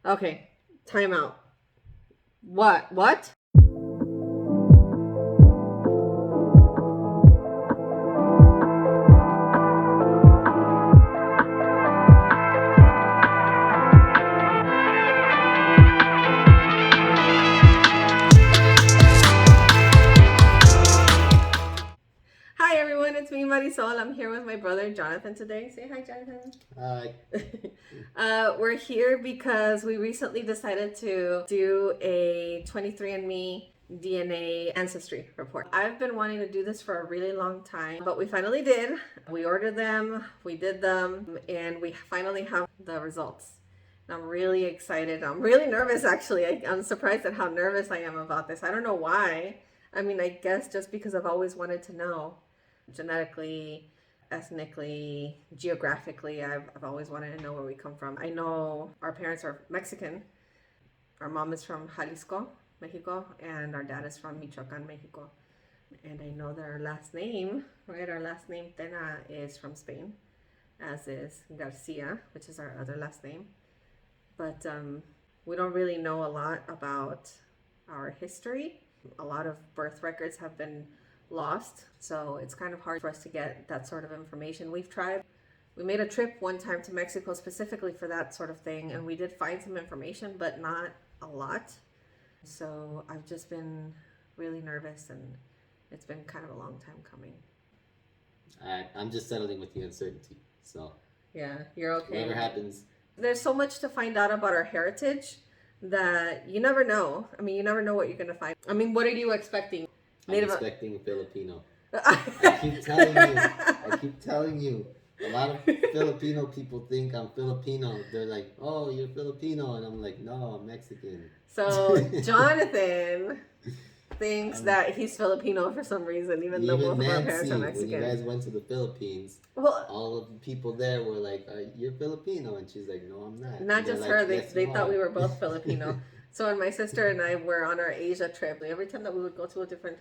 Okay, time out. What? What? Hi everyone, it's me Marisol. I'm here with my brother Jonathan today. Say hi, Jonathan. Hi. We're here because we recently decided to do a 23andMe DNA ancestry report. I've been wanting to do this for a really long time, but we finally did. We ordered them, we did them, and we finally have the results. And I'm really excited. I'm really nervous actually. I'm surprised at how nervous I am about this. I don't know why. I mean, I guess just because I've always wanted to know genetically, ethnically, geographically. I've always wanted to know where we come from. I know our parents are Mexican. Our mom is from Jalisco, Mexico, and our dad is from Michoacan, Mexico. And I know their last name, right? Our last name, Tena, is from Spain, as is Garcia, which is our other last name. But we don't really know a lot about our history. A lot of birth records have been lost, so it's kind of hard for us to get that sort of information. We made a trip one time to Mexico specifically for that sort of thing, and we did find some information, but not a lot. So I've just been really nervous, and it's been kind of a long time coming. I'm just settling with the uncertainty. So Yeah, you're okay. whatever happens. There's so much to find out about our heritage that you never know. I mean, you never know what you're going to find. I mean, what are you expecting? I'm Native... expecting Filipino. I keep telling you. A lot of Filipino people think I'm Filipino. They're like, "Oh, you're Filipino," and I'm like, "No, I'm Mexican." So Jonathan thinks that he's Filipino for some reason, even though both of our parents are Mexican. When you guys went to the Philippines, all of the people there were like, "You're Filipino," and she's like, "No, I'm not." Not just her; they thought we were both Filipino. So when my sister and I were on our Asia trip, every time that we would go to a different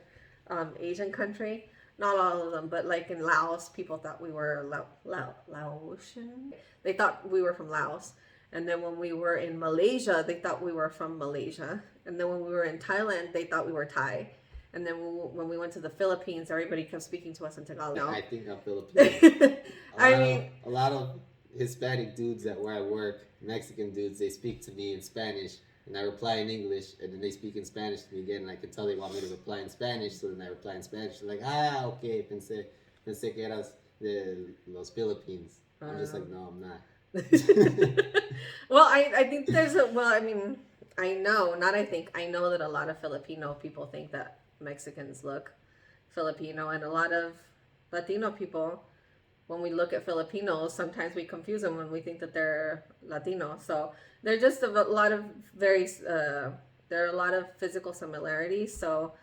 Asian country, not all of them, but like in Laos, people thought we were Laotian. They thought we were from Laos. And then when we were in Malaysia, they thought we were from Malaysia. And then when we were in Thailand, they thought we were Thai. And then when we went to the Philippines, everybody kept speaking to us in Tagalog. I think I'm Filipino. A lot of Hispanic dudes at where I work, Mexican dudes, they speak to me in Spanish. And I reply in English, and then they speak in Spanish to me again, and I can tell they want me to reply in Spanish, so then I reply in Spanish. They're like, okay, pensé que eras de los Philippines. I'm just like, no, I'm not. Well, I think I know that a lot of Filipino people think that Mexicans look Filipino, and a lot of Latino people, when we look at Filipinos, sometimes we confuse them when we think that they're Latino. So they're just a lot of there are a lot of physical similarities. So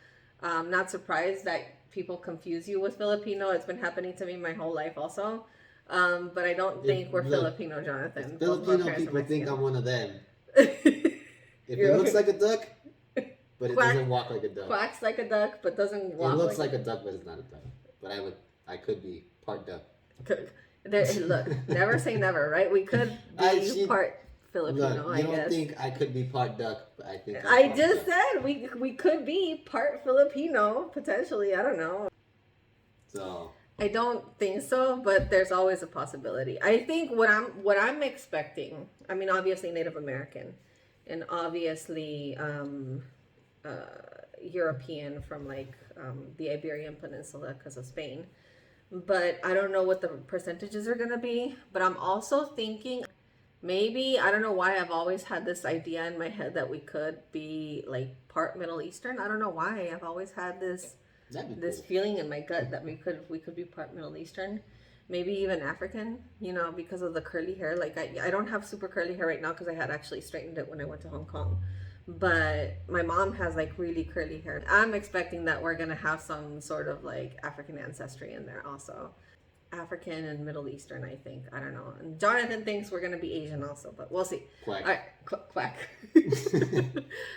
I'm not surprised that people confuse you with Filipino. It's been happening to me my whole life also. But I don't think we're Filipino, Jonathan. Filipino people think I'm one of them. If it looks like a duck, but it doesn't walk like a duck. Quacks like a duck, but doesn't walk. It looks like a duck, but it's not a duck. But I could be part duck. Look, never say never, right? We could be part Filipino, look, you don't think I could be part duck, but I think I just said we could be part Filipino, potentially. I don't know. So I don't think so, but there's always a possibility. I think what I'm expecting, I mean, obviously Native American and obviously European from like the Iberian Peninsula because of Spain. But I don't know what the percentages are going to be. But I'm also thinking maybe, I don't know why I've always had this idea in my head that we could be like part Middle Eastern. I don't know why. I've always had this feeling in my gut that we could be part Middle Eastern. Maybe even African, because of the curly hair. Like I don't have super curly hair right now because I had actually straightened it when I went to Hong Kong. But my mom has like really curly hair. I'm expecting that we're gonna have some sort of like African ancestry in there also. African and Middle Eastern, I think. I don't know. And Jonathan thinks we're gonna be Asian also, but we'll see. Quack. All right, quack.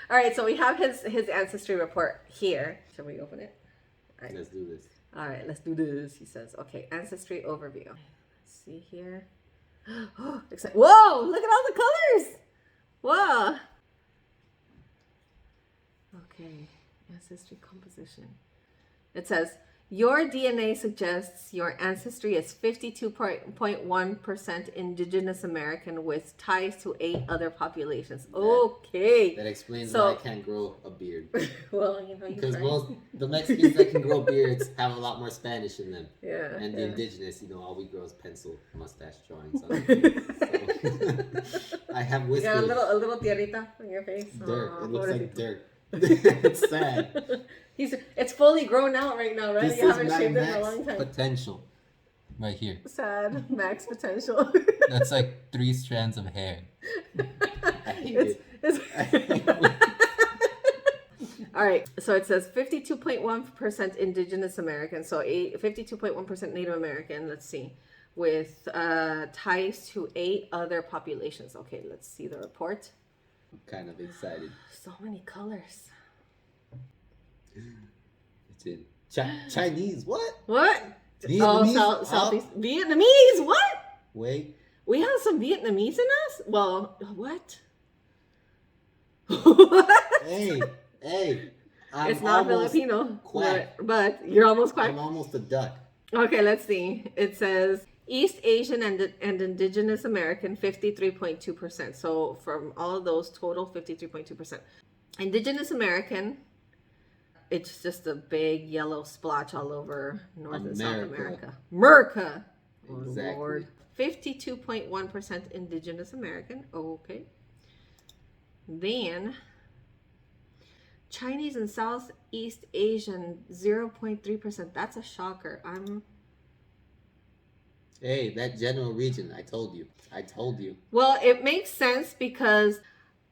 All right, so we have his ancestry report here. Shall we open it? All right. Let's do this. All right, let's do this. He says, okay, ancestry overview. Let's see here. Whoa! Look at all the colors. Whoa. Okay, ancestry composition. It says, your DNA suggests your ancestry is 52.1% indigenous American with ties to 8 other populations. Okay. That explains why I can't grow a beard. Well, you know, because most the Mexicans that can grow beards have a lot more Spanish in them. Yeah. And the yeah. indigenous, all we grow is pencil mustache drawings on it. So, I have whiskers. You got a little tierrita on your face. Dirt. Aww, it looks like dirt. It's sad. It's fully grown out right now, right? This you is haven't my shaved it max in a long time. potential. Right here. Sad max potential. That's like 3 strands of hair. I hate it. All right, so it says 52.1% indigenous American, so 52.1% Native American, let's see, with ties to 8 other populations. Okay, let's see the report. I'm kind of excited. So many colors. It's in Chinese. What? Vietnamese? Southeast Vietnamese. What? Wait. We have some Vietnamese in us? Well, what? Hey. It's not Filipino, but you're almost quack. I'm almost a duck. Okay, let's see. It says East Asian and Indigenous American, 53.2%. So from all of those, total 53.2%. Indigenous American, it's just a big yellow splotch all over North and South America. America! Oh, Exactly. Lord. 52.1% Indigenous American. Okay. Then Chinese and Southeast Asian, 0.3%. That's a shocker. Hey, that general region, I told you. Well, it makes sense because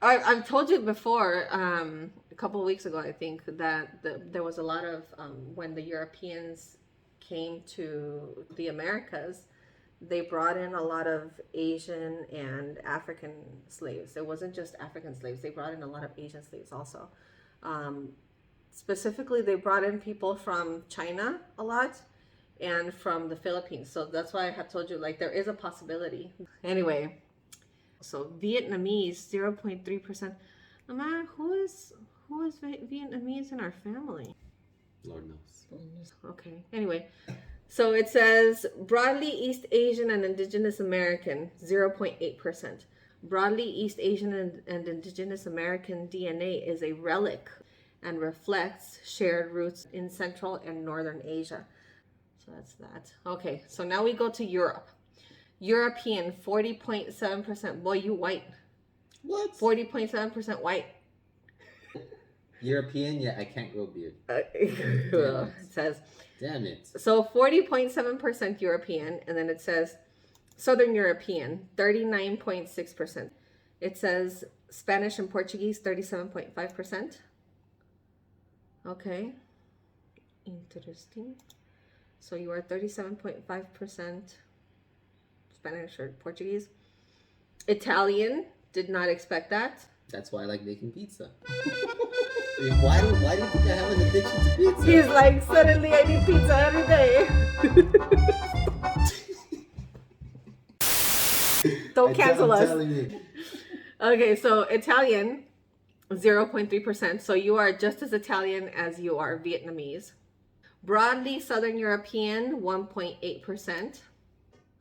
I've told you before, a couple of weeks ago, I think, that there was a lot of, when the Europeans came to the Americas, they brought in a lot of Asian and African slaves. It wasn't just African slaves. They brought in a lot of Asian slaves also. Specifically, they brought in people from China a lot and from the Philippines. So that's why I have told you, like, there is a possibility. Anyway, so Vietnamese, 0.3%. Mama, who is Vietnamese in our family? Lord knows. Okay. Anyway, so it says broadly East Asian and Indigenous American, 0.8%. Broadly East Asian and Indigenous American DNA is a relic and reflects shared roots in Central and Northern Asia. So that's that. Okay, so now we go to Europe. European, 40.7%. Boy, you white. What? 40.7% white. European? Yeah, I can't grow beard. It says. Damn it. So 40.7% European, and then it says Southern European, 39.6%. It says Spanish and Portuguese, 37.5%. Okay. Interesting. So you are 37.5% Spanish or Portuguese. Italian, did not expect that. That's why I like making pizza. Why do you think I have an addiction to pizza? He's like, suddenly I need pizza every day. Don't cancel us. Okay, so Italian, 0.3%. So you are just as Italian as you are Vietnamese. Broadly Southern European, 1.8%.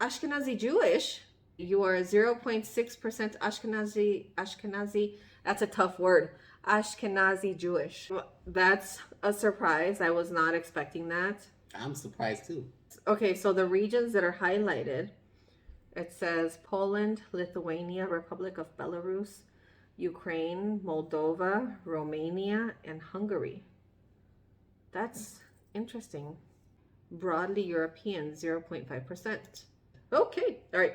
Ashkenazi Jewish, you are 0.6% Ashkenazi. That's a tough word. Ashkenazi Jewish. That's a surprise. I was not expecting that. I'm surprised too. Okay, so the regions that are highlighted, it says Poland, Lithuania, Republic of Belarus, Ukraine, Moldova, Romania, and Hungary. That's interesting. Broadly European, 0.5%. Okay, all right.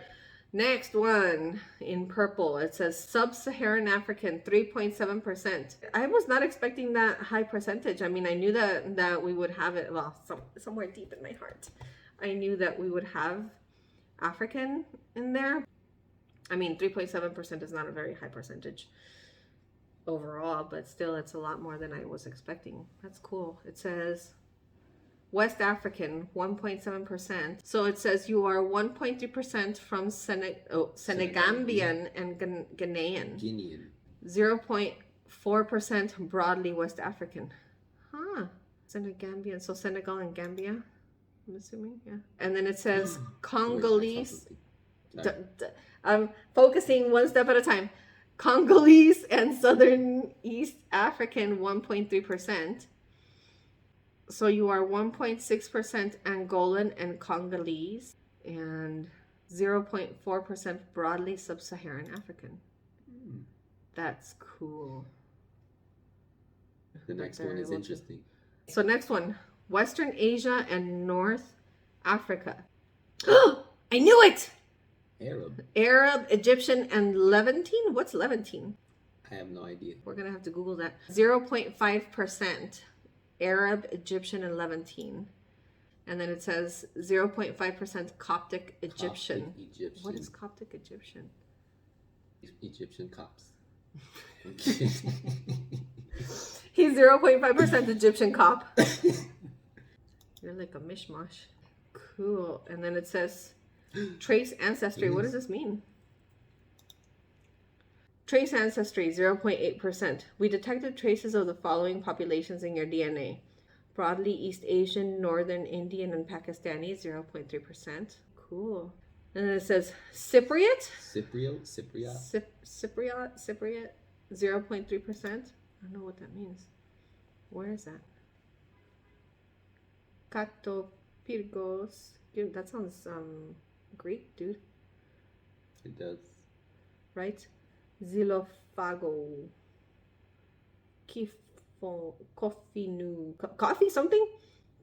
Next one in purple, it says Sub-Saharan African, 3.7%. I was not expecting that high percentage. I mean, I knew that we would have it, well, somewhere deep in my heart. I knew that we would have African in there. I mean, 3.7% is not a very high percentage overall, but still it's a lot more than I was expecting. That's cool. It says West African, 1.7%. So it says you are 1.3% from Senegambian and Ghanaian. Guinean. 0.4% broadly West African. Huh. Senegambian. So Senegal and Gambia, I'm assuming. Yeah. And then it says Congolese. I'm focusing one step at a time. Congolese and Southern East African, 1.3%. So you are 1.6% Angolan and Congolese, and 0.4% broadly Sub-Saharan African. That's cool. The next one is interesting. So next one, Western Asia and North Africa. I knew it! Arab, Egyptian, and Levantine? What's Levantine? I have no idea. We're going to have to Google that. 0.5% Arab, Egyptian, and Levantine. And then it says 0.5% Coptic Egyptian. Coptic Egyptian. What is Coptic Egyptian? Egyptian Cops. He's 0.5% Egyptian cop. You're like a mishmash. Cool. And then it says trace ancestry. What does this mean? Trace ancestry, 0.8%. We detected traces of the following populations in your DNA. Broadly East Asian, Northern Indian, and Pakistani, 0.3%. Cool. And then it says Cypriot. Cypriot? Cypriot, 0.3%. I don't know what that means. Where is that? Katopyrgos. Dude, that sounds Greek, dude. It does. Right? Xilophago. Coffee something?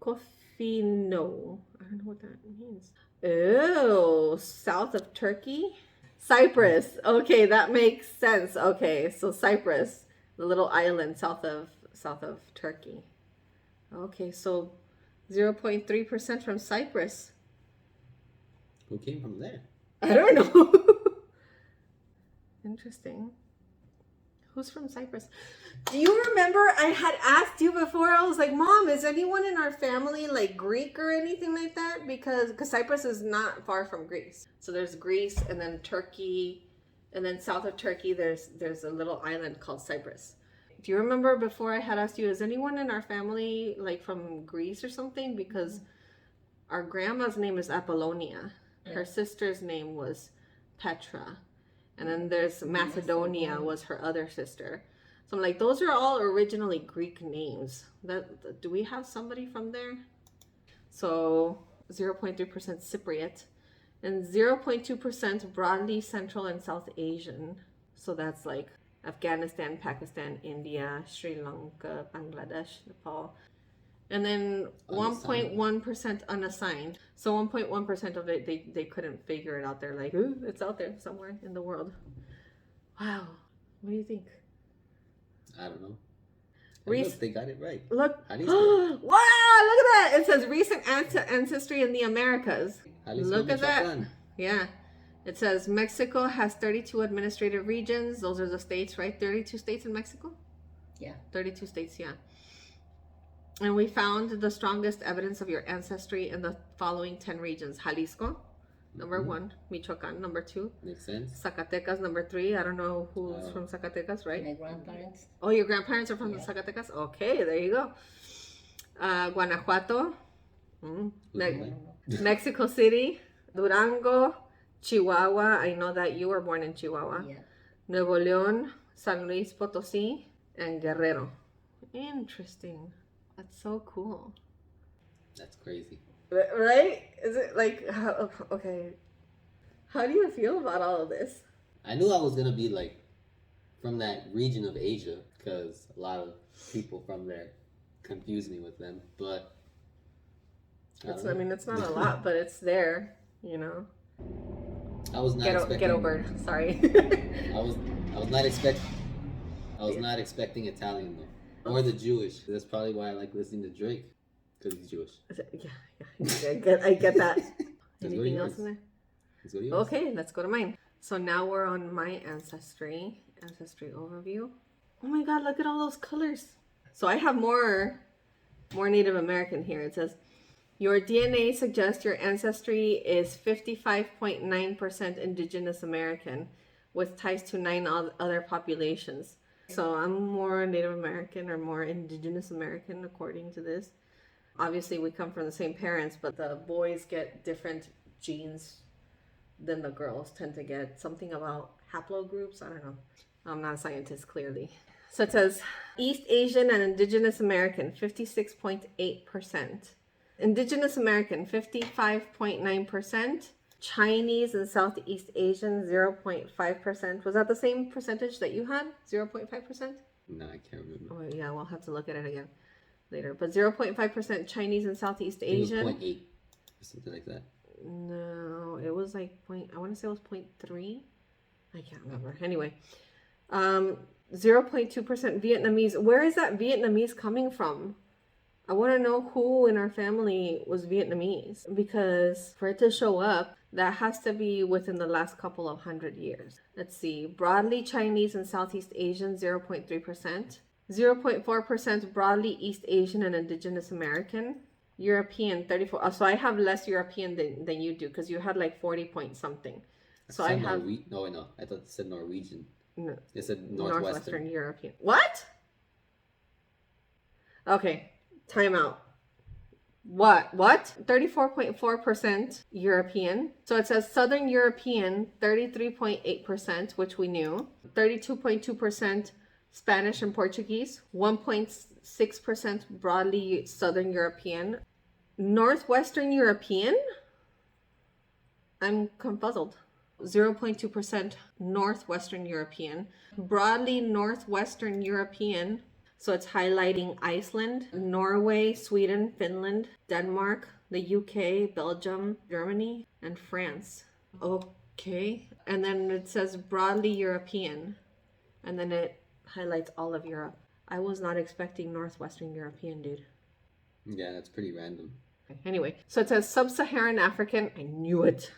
Coffino. I don't know what that means. Oh, south of Turkey? Cyprus. Okay, that makes sense. Okay, so Cyprus, the little island south of Turkey. Okay, so 0.3% from Cyprus. Who came from there? I don't know. Interesting. Who's from Cyprus? Do you remember I had asked you before? I was like, Mom, is anyone in our family like Greek or anything like that? Because Cyprus is not far from Greece. So there's Greece and then Turkey, and then south of Turkey there's a little island called Cyprus. Do you remember before I had asked you, is anyone in our family like from Greece or something? Because our grandma's name is Apollonia. Her sister's name was Petra. And then there's Macedonia was her other sister. So I'm like, those are all originally Greek names. Do we have somebody from there? So 0.3% Cypriot and 0.2% broadly Central and South Asian. So that's like Afghanistan, Pakistan, India, Sri Lanka, Bangladesh, Nepal. And then 1.1% unassigned. So 1.1% of it, they couldn't figure it out. They're like, ooh, it's out there somewhere in the world. Wow. What do you think? I don't know. Look, they got it right. Look. Wow, look at that. It says recent ancestry in the Americas. Look at that. Yeah. It says Mexico has 32 administrative regions. Those are the states, right? 32 states in Mexico? Yeah. 32 states, yeah. And we found the strongest evidence of your ancestry in the following 10 regions. Jalisco, number 1. Michoacan, number 2. Makes sense. Zacatecas, number 3. I don't know who's from Zacatecas, right? My grandparents. Oh, your grandparents are from Zacatecas? Okay, there you go. Guanajuato, Mexico City, Durango, Chihuahua. I know that you were born in Chihuahua. Yeah. Nuevo León, San Luis Potosí, and Guerrero. Interesting. That's so cool. That's crazy. Right? Is it like, okay. How do you feel about all of this? I knew I was going to be like from that region of Asia because a lot of people from there confuse me with them. But I mean, it's not a lot, but it's there, you know. I was not expecting. Ghetto bird. Sorry. I was not expecting Italian though. Or the Jewish. That's probably why I like listening to Drake, because he's Jewish. Yeah. I get that. Anything else in there? Let's go to yours. Okay, let's go to mine. So now we're on my ancestry overview. Oh my God, look at all those colors. So I have more Native American here. It says, your DNA suggests your ancestry is 55.9% Indigenous American, with ties to 9 other populations. So I'm more Native American or more Indigenous American according to this. Obviously, we come from the same parents, but the boys get different genes than the girls tend to get. Something about haplogroups. I don't know. I'm not a scientist, clearly. So it says East Asian and Indigenous American, 56.8%. Indigenous American, 55.9%. Chinese and Southeast Asian, 0.5%. Was that the same percentage that you had? 0.5%? No, I can't remember. Oh, yeah, we'll have to look at it again later. But 0.5% Chinese and Southeast Asian. It was 0.8 or something like that. No, it was like I want to say it was 0.3. I can't remember. Anyway, 0.2% Vietnamese. Where is that Vietnamese coming from? I want to know who in our family was Vietnamese, because for it to show up, that has to be within the last couple of 100 years. Let's see. Broadly Chinese and Southeast Asian, 0.3%. 0.4% broadly East Asian and Indigenous American. European, 34. So I have less European than you do, because you had like 40 point something. So I have... No, I thought it said Norwegian. No. It said Northwestern European. What? Okay. Time out. What? 34.4% European. So it says Southern European, 33.8%, which we knew. 32.2% Spanish and Portuguese. 1.6% broadly Southern European. Northwestern European? I'm confuzzled. 0.2% Northwestern European. Broadly Northwestern European. So it's highlighting Iceland, Norway, Sweden, Finland, Denmark, the UK, Belgium, Germany, and France. Okay. And then it says broadly European. And then it highlights all of Europe. I was not expecting Northwestern European, dude. Yeah, that's pretty random. Anyway, so it says Sub-Saharan African. I knew it.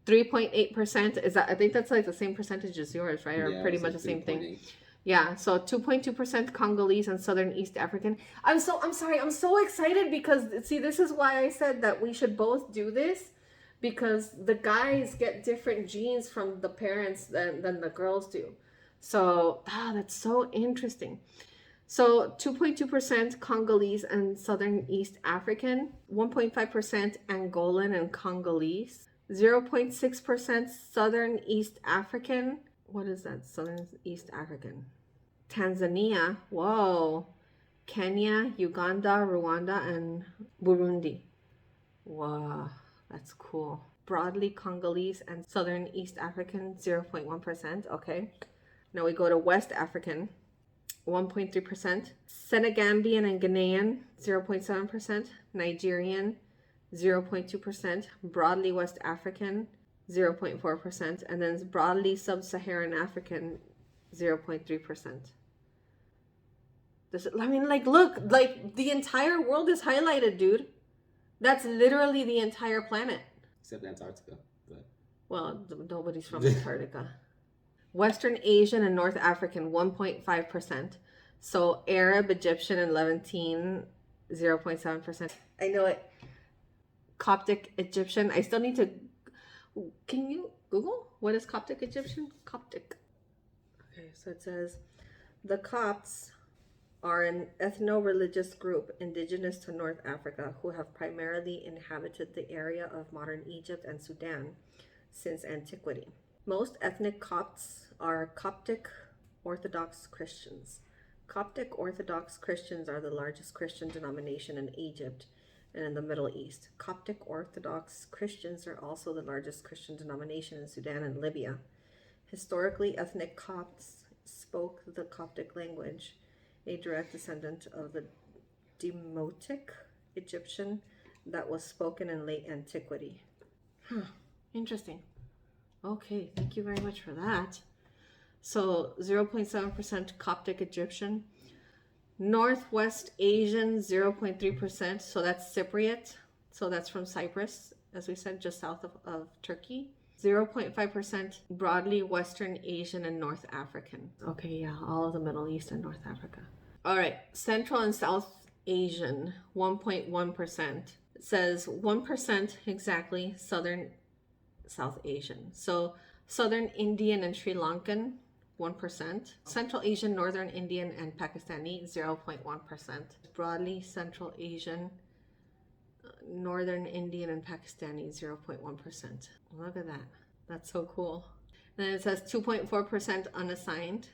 3.8%. Is that? I think that's like the same percentage as yours, right? Or Yeah, pretty it's much like the same 3.8. thing. Yeah, so 2.2% Congolese and Southern East African. I'm sorry, I'm so excited because, see, this is why I said that we should both do this, because the guys get different genes from the parents than the girls do. So, that's so interesting. So 2.2% Congolese and Southern East African, 1.5% Angolan and Congolese, 0.6% Southern East African. What is that? Southern East African. Tanzania. Whoa. Kenya, Uganda, Rwanda, and Burundi. Wow, that's cool. Broadly Congolese and Southern East African, 0.1%. Okay. Now we go to West African, 1.3%. Senegambian and Ghanaian, 0.7%. Nigerian, 0.2%. Broadly West African, 0.4%. And then broadly Sub-Saharan African, 0.3%. I mean, like, look, like the entire world is highlighted, dude. That's literally the entire planet. Except Antarctica. But... Well, nobody's from Antarctica. Western Asian and North African, 1.5%. So Arab, Egyptian, and Levantine, 0.7%. I know it. Coptic Egyptian. I still need to... Can you Google? What is Coptic Egyptian? Coptic. Okay, so it says, the Copts are an ethno-religious group indigenous to North Africa who have primarily inhabited the area of modern Egypt and Sudan since antiquity. Most ethnic Copts are Coptic Orthodox Christians. Coptic Orthodox Christians are the largest Christian denomination in Egypt and in the Middle East. Coptic Orthodox Christians are also the largest Christian denomination in Sudan and Libya. Historically, ethnic Copts spoke the Coptic language, a direct descendant of the Demotic Egyptian that was spoken in late antiquity. Interesting. Okay, thank you very much for that. So 0.7% Coptic Egyptian. Northwest Asian, 0.3%. So that's Cypriot. So that's from Cyprus, as we said, just south of Turkey. 0.5% broadly Western Asian and North African. Okay, yeah, all of the Middle East and North Africa. All right, Central and South Asian, 1.1%. It says 1% exactly Southern South Asian. So Southern Indian and Sri Lankan, 1%. Central Asian, Northern Indian, and Pakistani, 0.1%. Broadly Central Asian, Northern Indian, and Pakistani, 0.1%. Look at that. That's so cool. Then it says 2.4% unassigned.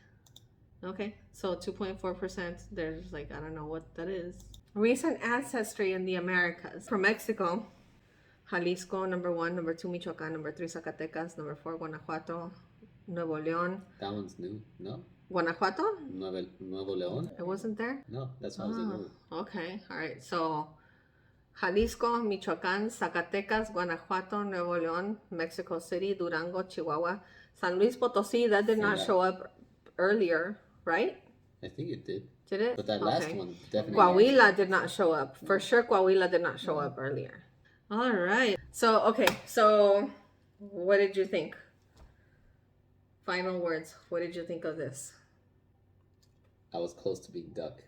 Okay, so 2.4%, there's like, I don't know what that is. Recent ancestry in the Americas. From Mexico, Jalisco, number 1, number 2, Michoacán, number 3, Zacatecas, number 4, Guanajuato, Nuevo León. That one's new, no? Guanajuato? Nuevo León? It wasn't there? No, that's why I was like, oh. Okay, all right. So Jalisco, Michoacán, Zacatecas, Guanajuato, Nuevo León, Mexico City, Durango, Chihuahua, San Luis Potosí. That did not show up earlier, right? I think it did. Did it? But that last one definitely. Coahuila did not show up. For sure, Coahuila did not show up earlier. All right. So, okay. So, what did you think? Final words. What did you think of this? I was close to being duck.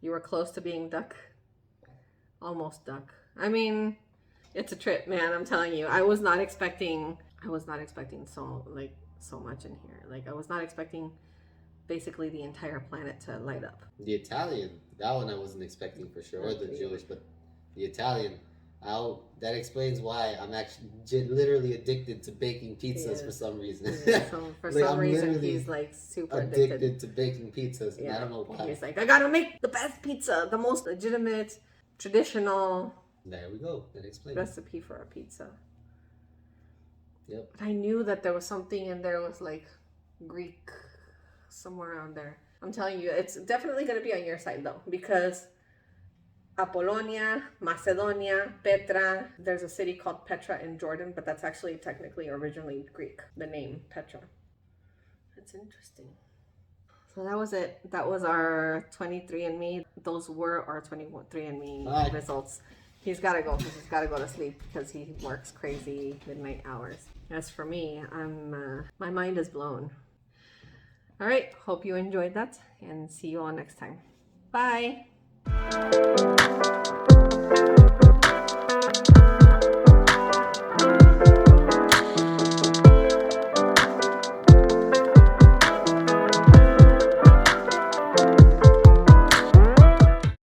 You were close to being duck? Almost duck. I mean, it's a trip, man. I'm telling you. I was not expecting so much in here. Like, I was not expecting basically the entire planet to light up. The Italian, that one I wasn't expecting for sure, or the Jewish, but the Italian, that explains why I'm actually literally addicted to baking pizzas for some reason. Yeah, so for some reason, he's like super addicted to baking pizzas, and yeah. I don't know why. He's like, I gotta make the best pizza, the most legitimate, traditional. There we go. That explains Recipe for a pizza. Yep. But I knew that there was something in there was like Greek, somewhere around there. I'm telling you, it's definitely going to be on your side though, because Apollonia, Macedonia, Petra, there's a city called Petra in Jordan, but that's actually technically originally Greek, the name Petra. That's interesting. So that was it. That was our 23andMe. Those were our 23andMe results. He's got to go because he's got to go to sleep because he works crazy midnight hours. As for me, my mind is blown. All right. Hope you enjoyed that and see you all next time. Bye.